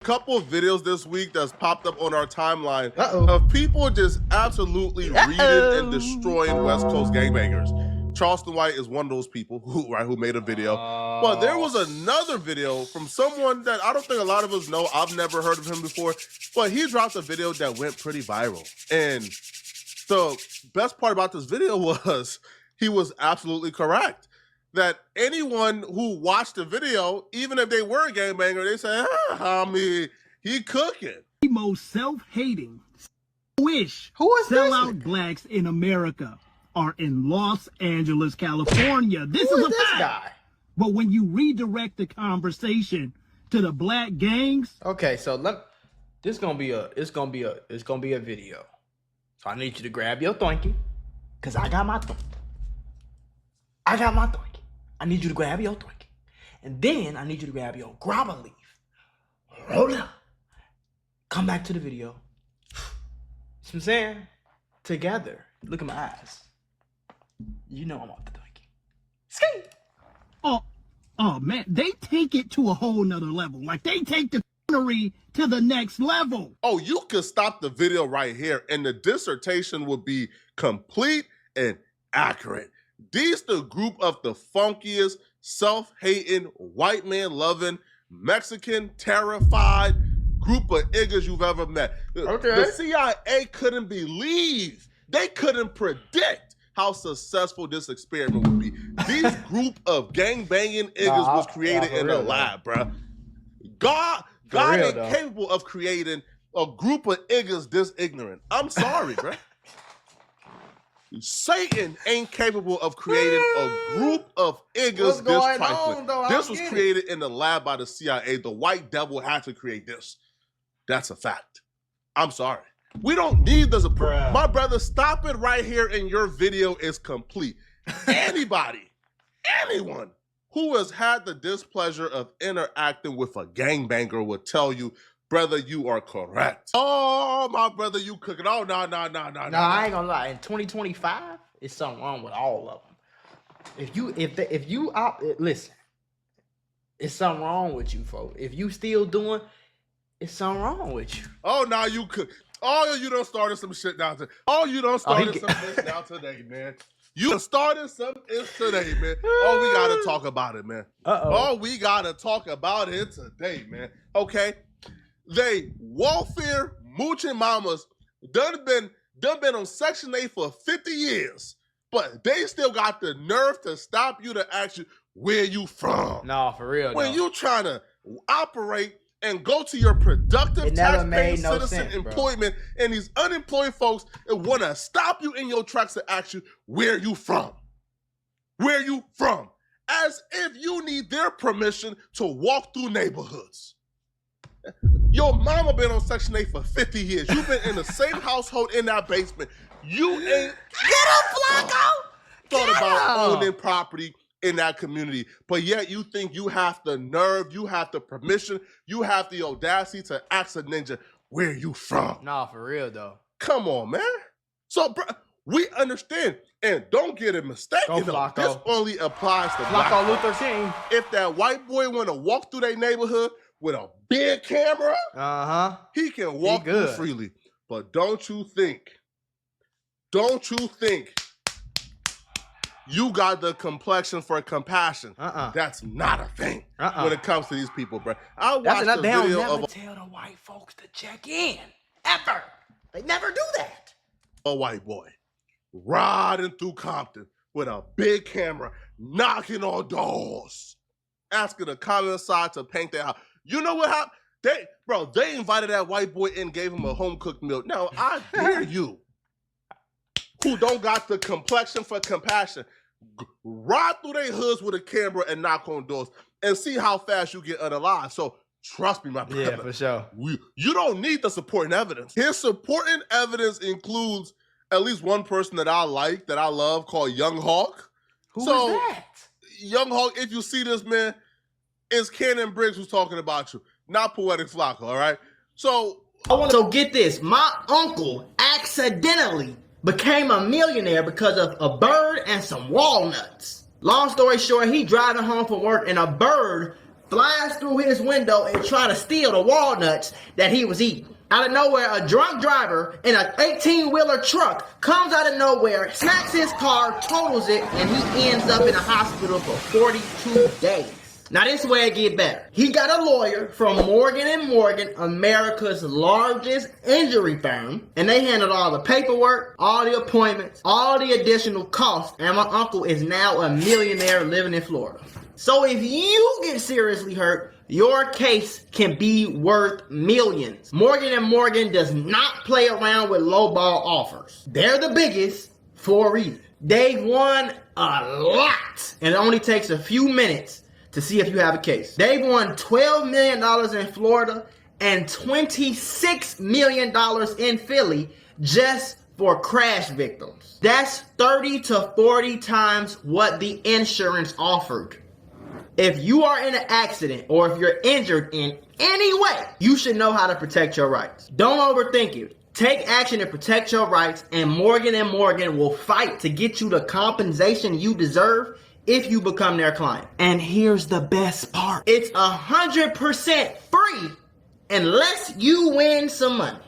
couple of videos this week that's popped up on our timeline of people just absolutely reading and destroying West Coast gangbangers. Charleston White is one of those people who made a video. But there was another video from someone that I don't think a lot of us know. I've never heard of him before, but he dropped a video that went pretty viral. And the best part about this video was he was absolutely correct. That anyone who watched the video, even if they were a gangbanger, they say, homie, he cooking. The most self-hating, sellout blacks in America are in Los Angeles, California. This is a fact. Guy? But when you redirect the conversation to the black gangs. Okay, so it's gonna be a video. So I need you to grab your Twinkie, cause I got my Twinkie. I need you to grab your Twinkie. And then I need you to grab your grabber leaf. Roll up. Come back to the video. See what I'm saying? Together. Look at my eyes. You know I'm off the Twinkie. Ski. Oh man, they take it to a whole nother level. Like they take the to the next level. Oh, you could stop the video right here and the dissertation would be complete and accurate. These the group of the funkiest, self-hating, white man loving, Mexican terrified group of niggas you've ever met. The CIA couldn't believe, they couldn't predict how successful this experiment would be. These group of gang-banging niggas was created in the lab, bruh. God ain't capable of creating a group of niggas this ignorant. I'm sorry, bruh. Satan ain't capable of creating a group of niggas this trifling. This was created in the lab by the CIA. The white devil had to create this. That's a fact. I'm sorry. We don't need this. My brother, stop it right here and your video is complete. Anybody, anyone who has had the displeasure of interacting with a gangbanger will tell you, brother, you are correct. Oh, my brother, you cooking. Oh, no. No, I ain't gonna lie. In 2025, it's something wrong with all of them. Listen, it's something wrong with you, folks. If you still doing, it's something wrong with you. Oh, now you cook. Oh, you done started some shit down today. Oh, you done started some shit down today, man. You done started some shit today, man. Oh, we gotta talk about it, man. Oh, we gotta talk about it today, man. Okay. They welfare mooching mamas done been on Section 8 for 50 years, but they still got the nerve to stop you to ask you where you from. No, for real. When you trying to operate and go to your productive taxpaying citizen employment, and these unemployed folks want to stop you in your tracks to ask you where you from. Where you from? As if you need their permission to walk through neighborhoods. Your mama been on Section 8 for 50 years. You've been in the same household in that basement. You ain't get him, Flacco! Thought about owning property in that community, but yet you think you have the nerve, you have the permission, you have the audacity to ask a ninja where you from. Nah, for real though. Come on, man. So, bro, we understand, and don't get it mistaken. This only applies to Flacco Luther King. If that white boy want to walk through their neighborhood with a big camera, he can walk through freely. But don't you think you got the complexion for compassion? That's not a thing when it comes to these people, bro. I watched the video of tell the white folks to check in ever. They never do that. A white boy riding through Compton with a big camera, knocking on doors, asking the commissar to paint their house. You know what happened? They invited that white boy in, gave him a home-cooked meal. Now, I dare you, who don't got the complexion for compassion, ride through their hoods with a camera and knock on doors and see how fast you get unalive. So trust me, my brother. Yeah, for sure. You don't need the supporting evidence. His supporting evidence includes at least one person that I like, that I love, called Young Hawk. Who is that? Young Hawk, if you see this, man, it's Cannon Briggs who's talking about you, not Poetic Flacco, all right? So get this. My uncle accidentally became a millionaire because of a bird and some walnuts. Long story short, he driving home from work and a bird flies through his window and try to steal the walnuts that he was eating. Out of nowhere, a drunk driver in an 18-wheeler truck comes out of nowhere, smacks his car, totals it, and he ends up in a hospital for 42 days. Now this is where it get better. He got a lawyer from Morgan & Morgan, America's largest injury firm, and they handled all the paperwork, all the appointments, all the additional costs, and my uncle is now a millionaire living in Florida. So if you get seriously hurt, your case can be worth millions. Morgan & Morgan does not play around with lowball offers. They're the biggest for a reason. They've won a lot, and it only takes a few minutes to see if you have a case. They've won $12 million in Florida and $26 million in Philly just for crash victims. That's 30 to 40 times what the insurance offered. If you are in an accident or if you're injured in any way, you should know how to protect your rights. Don't overthink it. Take action to protect your rights, and Morgan & Morgan will fight to get you the compensation you deserve if you become their client. And here's the best part. It's 100% free unless you win some money.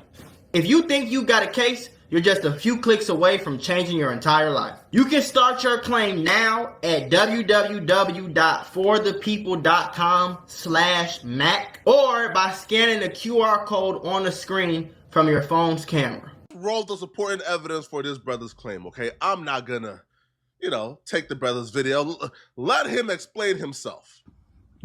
If you think you got a case, you're just a few clicks away from changing your entire life. You can start your claim now at www.forthepeople.com/Mac or by scanning the QR code on the screen from your phone's camera. Roll the supporting evidence for this brother's claim, okay? I'm not gonna, take the brother's video. Let him explain himself.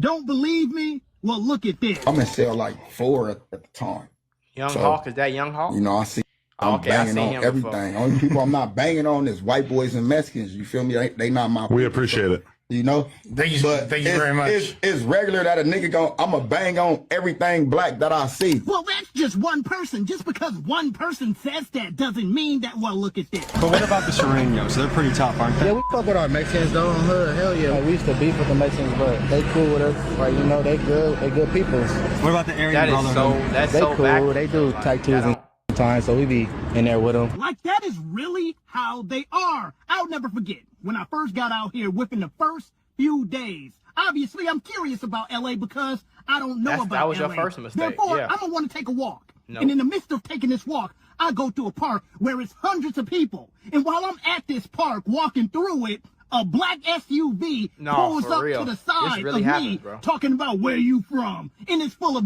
Don't believe me? Well, look at this. I'm in cell like 4 at the time. Young Hawk, is that Young Hawk? I see. I'm banging on everything. Before. Only people I'm not banging on is white boys and Mexicans. You feel me? They not my people. We appreciate it. Thank you very much. It's regular that a nigga I'ma bang on everything black that I see. Well, that's just one person. Just because one person says that doesn't mean that, well, look at this. But what about the Serenios? They're pretty tough, aren't they? Yeah, we fuck with our Mexicans though on hood. Hell yeah. We used to beef with the Mexicans, but they cool with us. Like, they good. They good people. What about the Aryan Brotherhood? That's they so cool. back. They do tattoos and time, so we be in there with them. Like, that is really how they are. I'll never forget when I first got out here within the first few days. Obviously, I'm curious about LA because I don't know about LA. That was your first mistake. Therefore, yeah. I'm going to want to take a walk. No. And in the midst of taking this walk, I go to a park where it's hundreds of people. And while I'm at this park walking through it, a black SUV pulls up to the side of me talking about where you from. And it's full of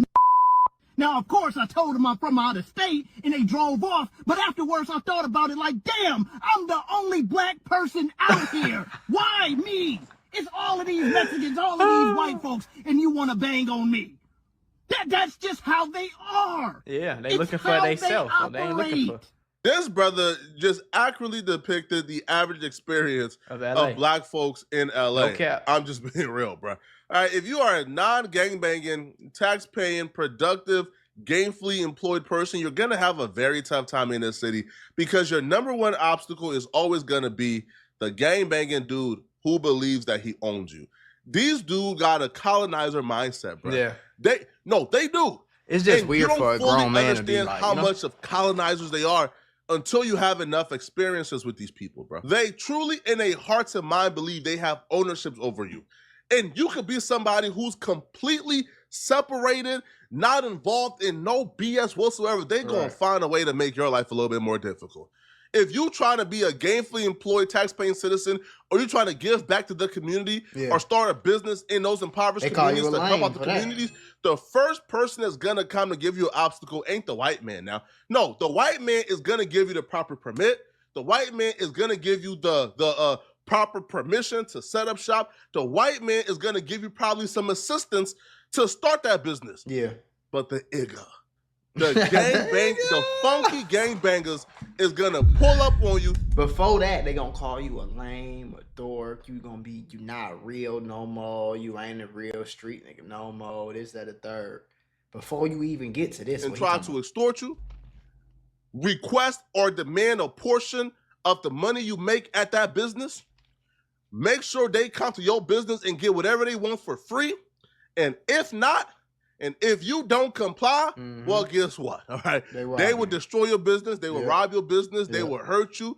Now, of course, I told them I'm from out of state, and they drove off. But afterwards, I thought about it like, damn, I'm the only black person out here. Why me? It's all of these Mexicans, all of these white folks, and you want to bang on me. That's just how they are. Yeah, they looking for themselves. So they ain't looking for. This brother just accurately depicted the average experience of black folks in LA. No cap. I'm just being real, bro. All right, if you are a non-gangbanging, tax-paying, productive, gainfully employed person, you're going to have a very tough time in this city because your number one obstacle is always going to be the gangbanging dude who believes that he owns you. These dudes got a colonizer mindset, bro. Yeah. They do. It's just weird for a grown man to be like, how much of colonizers they are until you have enough experiences with these people, bro. They truly, in their hearts and mind, believe they have ownerships over you. And you could be somebody who's completely separated, not involved in no BS whatsoever. They're going to find a way to make your life a little bit more difficult. If you trying to be a gainfully employed, tax-paying citizen, or you trying to give back to the community or start a business in those impoverished communities to help out the communities, the first person that's going to come to give you an obstacle ain't the white man now. No, the white man is going to give you the proper permit. The white man is going to give you the proper permission to set up shop. The white man is going to give you probably some assistance to start that business. Yeah. But the IGA, the funky gangbangers is gonna pull up on you. Before that, they gonna call you a lame, a dork. You not real no more. You ain't a real street nigga no more. This, that, the third. Before you even get to this, and try to extort you, request or demand a portion of the money you make at that business. Make sure they come to your business and get whatever they want for free. And if not, and if you don't comply, well, guess what? All right. They will destroy your business. They will rob your business. They will hurt you.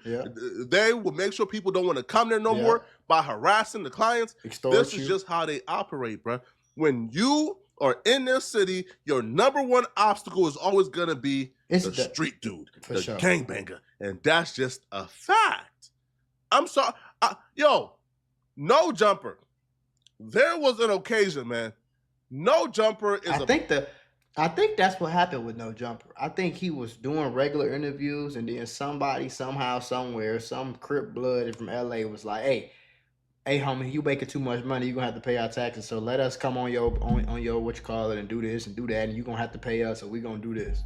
They will make sure people don't want to come there no more by harassing the clients. This is just how they operate, bro. when you are in this city, your number one obstacle is always gonna be the street dude, the gangbanger, and that's just a fact. I'm sorry, yo, No Jumper. There was an occasion, man. No Jumper is. I think that's what happened with No Jumper. I think he was doing regular interviews, and then somebody somehow, somewhere, some Crip blood from LA was like, "Hey, homie, you making too much money. You're gonna have to pay our taxes. So let us come on your what you call it and do this and do that, and you're gonna have to pay us, so we're gonna do this."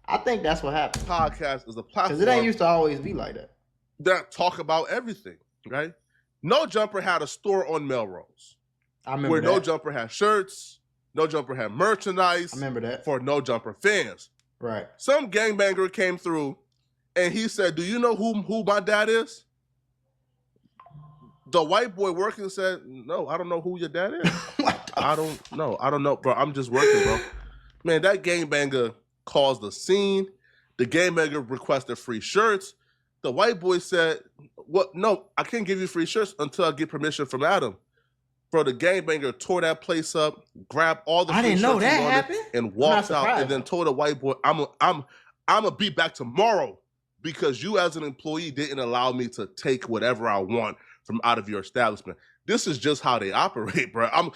I think that's what happened. Podcast is a platform. Because it ain't used to always be like that. That talk about everything, right? No Jumper had a store on Melrose. I remember where that. No Jumper had shirts, No Jumper had merchandise. I remember that. For No Jumper fans. Right. Some gangbanger came through and he said, "Do you know who my dad is?" The white boy working said, "No, I don't know who your dad is." I don't know, bro. I'm just working, bro. Man, that gangbanger caused a scene. The gangbanger requested free shirts. The white boy said, "What? No, I can't give you free shirts until I get permission from Adam." Bro, the gangbanger tore that place up, grabbed all the free shirts he wanted, and walked out, and then told the white boy, I'm gonna be back tomorrow because you as an employee didn't allow me to take whatever I want from out of your establishment. This is just how they operate, bro.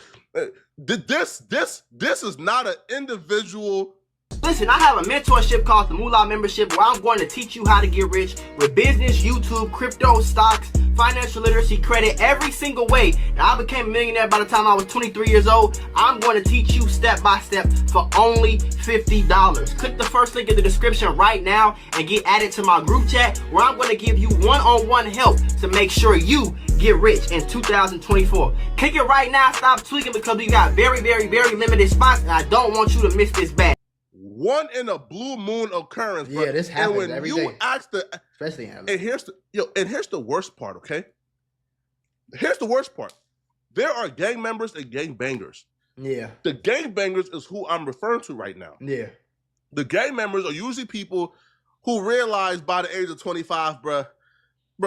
This is not an individual. Listen, I have a mentorship called the Moolah Membership where I'm going to teach you how to get rich with business, YouTube, crypto, stocks, financial literacy, credit, every single way. Now, I became a millionaire by the time I was 23 years old. I'm going to teach you step by step for only $50. Click the first link in the description right now and get added to my group chat where I'm going to give you one-on-one help to make sure you get rich in 2024. Click it right now. Stop tweaking because we got very, very, very limited spots and I don't want you to miss this bag. One in a blue moon occurrence, bro. Yeah, this happens and when every you day. Ask especially in LA. And here's the worst part, okay? Here's the worst part. There are gang members and gang bangers. Yeah. The gang bangers is who I'm referring to right now. Yeah. The gang members are usually people who realize by the age of 25, bro,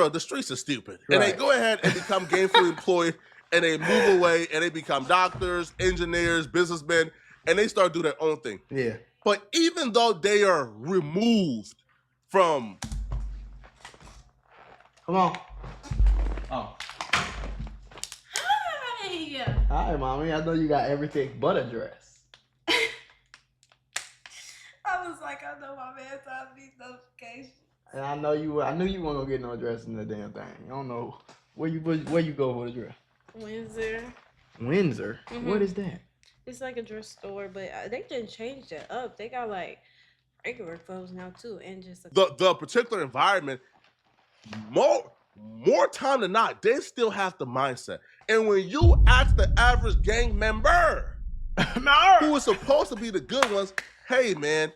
the streets are stupid. Right. And they go ahead and become gainfully employed and they move away and they become doctors, engineers, businessmen, and they start doing their own thing. Yeah. But even though they are removed from... Come on. Oh. Hi. Hi, mommy. I know you got everything but a dress. I was like, I know my man told me notifications. And I knew you weren't gonna get no dress in the damn thing. I don't know where you go for the dress. Windsor. Mm-hmm. What is that? It's like a dress store, but they didn't change that up. They got like regular clothes now too, and just the particular environment. More time than not, they still have the mindset. And when you ask the average gang member, who is supposed to be the good ones, hey man,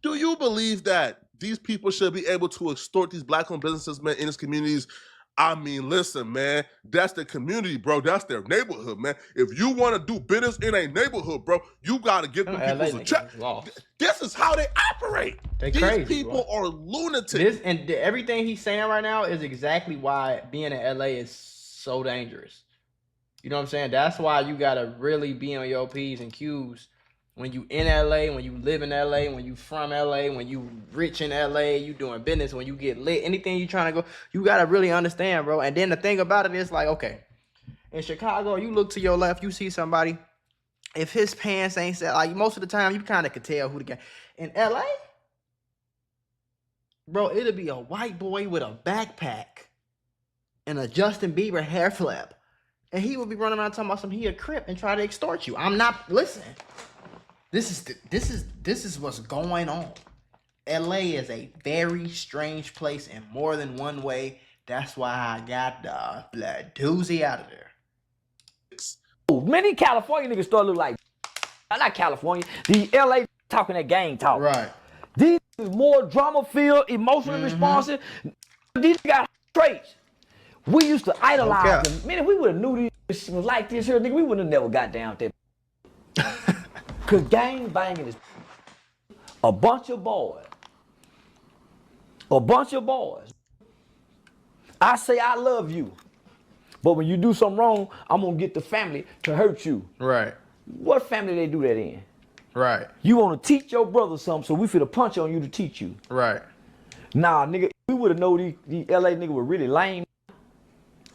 do you believe that these people should be able to extort these black-owned businesses, man, in these communities? I mean, listen, man, that's the community, bro. That's their neighborhood, man. If you want to do business in a neighborhood, bro, you got to give them people a check. This is how they operate. These crazy, people are lunatics. Everything he's saying right now is exactly why being in LA is so dangerous. You know what I'm saying? That's why you got to really be on your P's and Q's. When you in LA, when you live in LA, when you from LA, when you rich in LA, you doing business, when you get lit, anything you trying to go, you got to really understand, bro. And then the thing about it is like, okay, in Chicago, you look to your left, you see somebody, if his pants ain't set, like most of the time, you kind of could tell who the guy. In LA, bro, it'll be a white boy with a backpack and a Justin Bieber hair flip. And he will be running around talking about he a Crip and try to extort you. I'm not, listen. This is what's going on. LA is a very strange place in more than one way. That's why I got the doozy out of there. Many California niggas start look like not California. The LA talking that gang talk. Right. These is more drama filled, emotionally responsive. These got traits. We used to idolize them. Man, if we would have knew this was like this here, nigga, we would have never got down there. Cause gang banging is a bunch of boys. I say I love you, but when you do something wrong, I'm gonna get the family to hurt you. Right. What family they do that in? Right. You want to teach your brother something, so we finna punch on you to teach you. Right. Nah, nigga, we would have known these LA niggas were really lame.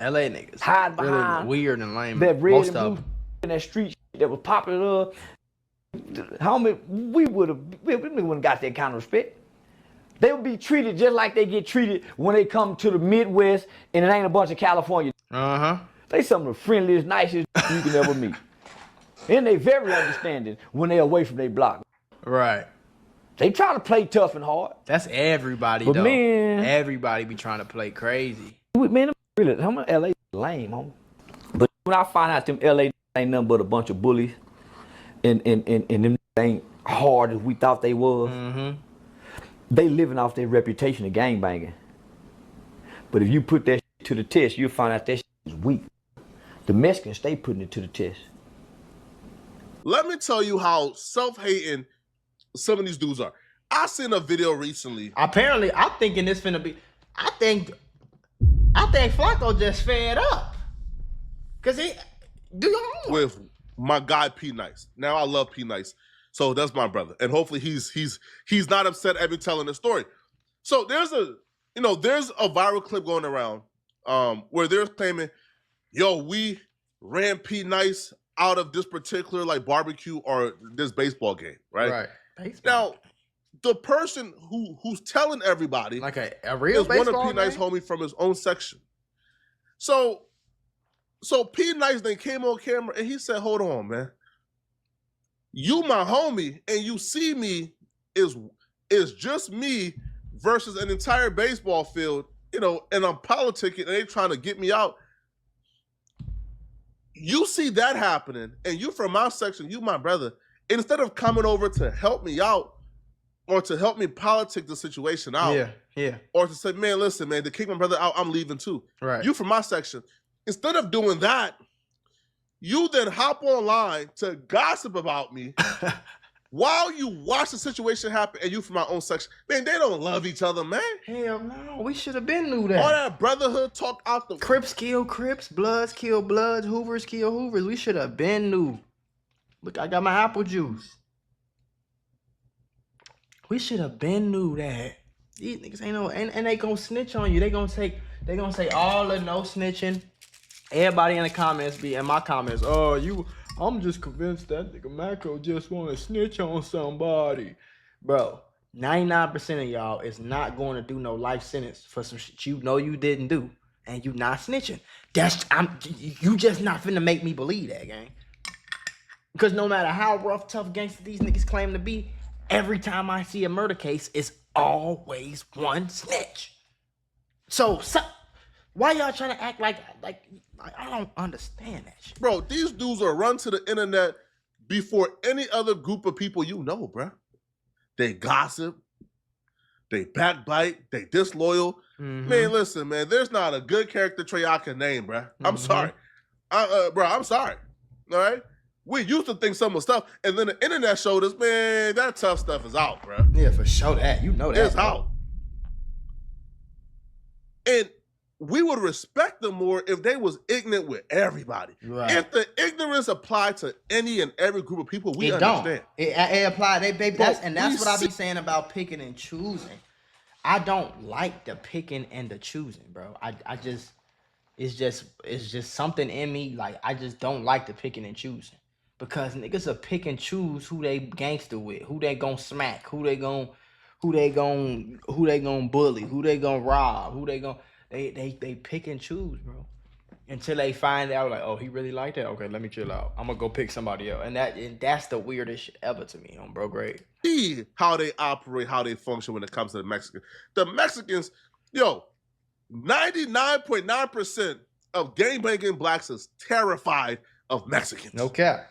LA niggas. Hide behind really weird and lame. that red Most and of blue in that street that was popular. Homie, we wouldn't got that kind of respect. They would be treated just like they get treated when they come to the Midwest and it ain't a bunch of California. They some of the friendliest, nicest you can ever meet. And they very understanding when they away from their block. Right. They try to play tough and hard. That's everybody, but though. Man, everybody be trying to play crazy. Man, really, how much LA lame, homie. But when I find out them LA ain't nothing but a bunch of bullies and them ain't hard as we thought they was, they living off their reputation of gangbanging. But if you put that shit to the test, you'll find out that shit is weak. The Mexicans stay putting it to the test. Let me tell you how self-hating some of these dudes are. I seen a video recently. Apparently, I'm thinking this finna be. I think Flacco just fed up. Cause he do your homework. With my guy P Nice. Now I love P Nice, so that's my brother, and hopefully he's not upset at me telling the story. So there's a viral clip going around where they're claiming, yo, we ran P Nice out of this particular like barbecue or this baseball game, right? Right. Now, the person who's telling everybody like a real is one baseball of P Nice homie from his own section. So P Nice then came on camera and he said, "Hold on, man. You my homie, and you see me is just me versus an entire baseball field, and I'm politicking and they trying to get me out. You see that happening, and you from my section, you my brother. Instead of coming over to help me out or to help me politic the situation out, or to say, man, listen, man, to kick my brother out, I'm leaving too. Right. You from my section. Instead of doing that, you then hop online to gossip about me while you watch the situation happen and you from my own section. Man, they don't love each other, man. Hell no, we should have been knew that. All that brotherhood talk out the... Crips kill Crips, Bloods kill Bloods, Hoovers kill Hoovers. We should have been knew. Look, I got my apple juice. We should have been knew that. These niggas ain't no, and they gonna snitch on you. They gonna say all the no snitching. Everybody in the comments in my comments, I'm just convinced that nigga Macro just wanna snitch on somebody. Bro, 99% of y'all is not going to do no life sentence for some shit you know you didn't do, and you not snitching. You just not finna make me believe that, gang. Because no matter how rough, tough gangster these niggas claim to be, every time I see a murder case, it's always one snitch. So why y'all trying to act like I don't understand that shit. Bro, these dudes are run to the internet before any other group of people you know, bro. They gossip, they backbite, they disloyal. Man, listen, man, there's not a good character trait I can name, bro. I'm sorry. Bro, I'm sorry. All right? We used to think some of the stuff, and then the internet showed us, man, that tough stuff is out, bro. Yeah, for sure that. You know that. It's out. And we would respect them more if they was ignorant with everybody. Right. If the ignorance applied to any and every group of people, we understand. It applied. That's what I be saying about picking and choosing. I don't like the picking and the choosing, bro. It's just something in me. Like, I just don't like the picking and choosing. Because niggas will pick and choose who they gangster with, who they gonna smack, who they gonna bully, who they gonna rob, they pick and choose, bro. Until they find out, like, oh, he really like that? Okay, let me chill out. I'm gonna go pick somebody else. And that's the weirdest shit ever to me on Bro Grade. See how they operate, how they function when it comes to the Mexicans. The Mexicans, 99.9% of gangbanging blacks is terrified of Mexicans. No cap.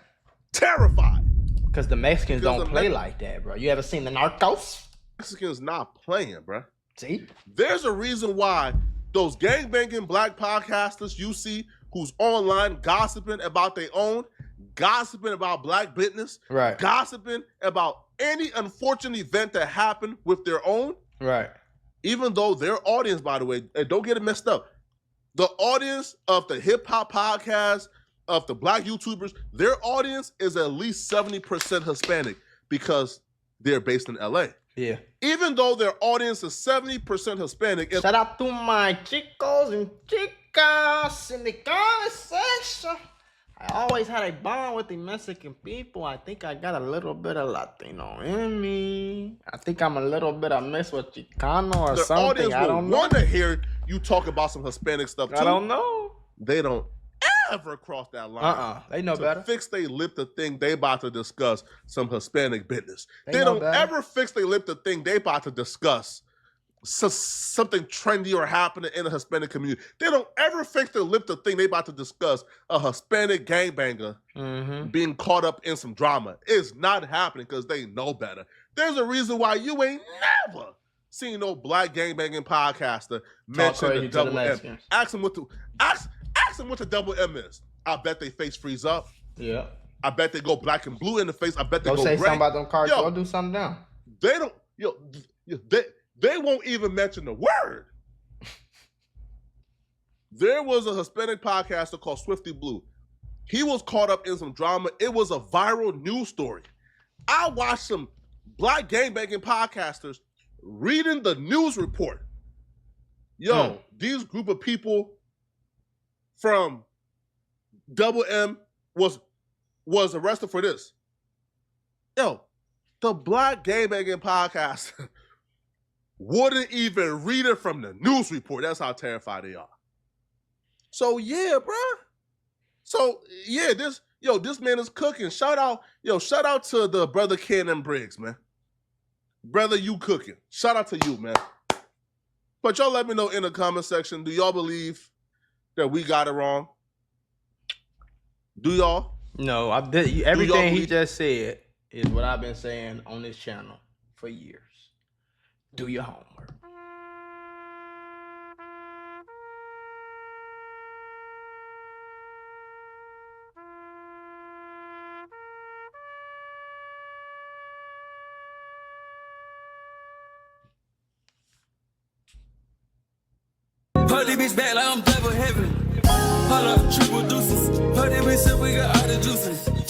Terrified. Because the Mexicans don't play like that, bro. You ever seen the Narcos? Mexicans not playing, bro. See? There's a reason why those gangbanging black podcasters you see who's online gossiping about their own, gossiping about black business, right, gossiping about any unfortunate event that happened with their own. Right. Even though their audience, by the way, and don't get it messed up, the audience of the hip hop podcast, of the black YouTubers, their audience is at least 70% Hispanic because they're based in LA. Yeah. Even though their audience is 70% Hispanic. Shout out to my chicos and chicas in the comment section. I always had a bond with the Mexican people. I think I got a little bit of Latino in me. I think I'm a little bit of mixed with Chicano or their something. Audience I don't will know. want to hear you talk about some Hispanic stuff too. I don't know. They don't ever cross that line. They know better. Fix their lip to think they about to discuss some Hispanic business. They don't ever fix their lip to think they about to discuss something trendy or happening in the Hispanic community. They don't ever fix their lip to think they about to discuss a Hispanic gangbanger being caught up in some drama. It's not happening because they know better. There's a reason why you ain't never seen no black gangbanging podcaster mention the double M. Ask them what the double M is. I bet they face freeze up. Yeah. I bet they go black and blue in the face. I bet they go say gray. something about them cards. Go do something down. They don't. They won't even mention the word. There was a Hispanic podcaster called Swifty Blue. He was caught up in some drama. It was a viral news story. I watched some black gangbanging podcasters reading the news report. These group of people from Double M was arrested for this. The black gangbanging podcaster wouldn't even read it from the news report. That's how terrified they are. So yeah, bruh. So yeah, this man is cooking. Shout out to the brother Cannon Briggs, man. Brother, you cooking. Shout out to you, man. But y'all let me know in the comment section, do y'all believe that we got it wrong? Do y'all? No, everything he just said is what I've been saying on this channel for years. Do your homework. Put this bitch back like I'm double heaven. Hold up, triple deuces. Put this bitch up, we got all the juices.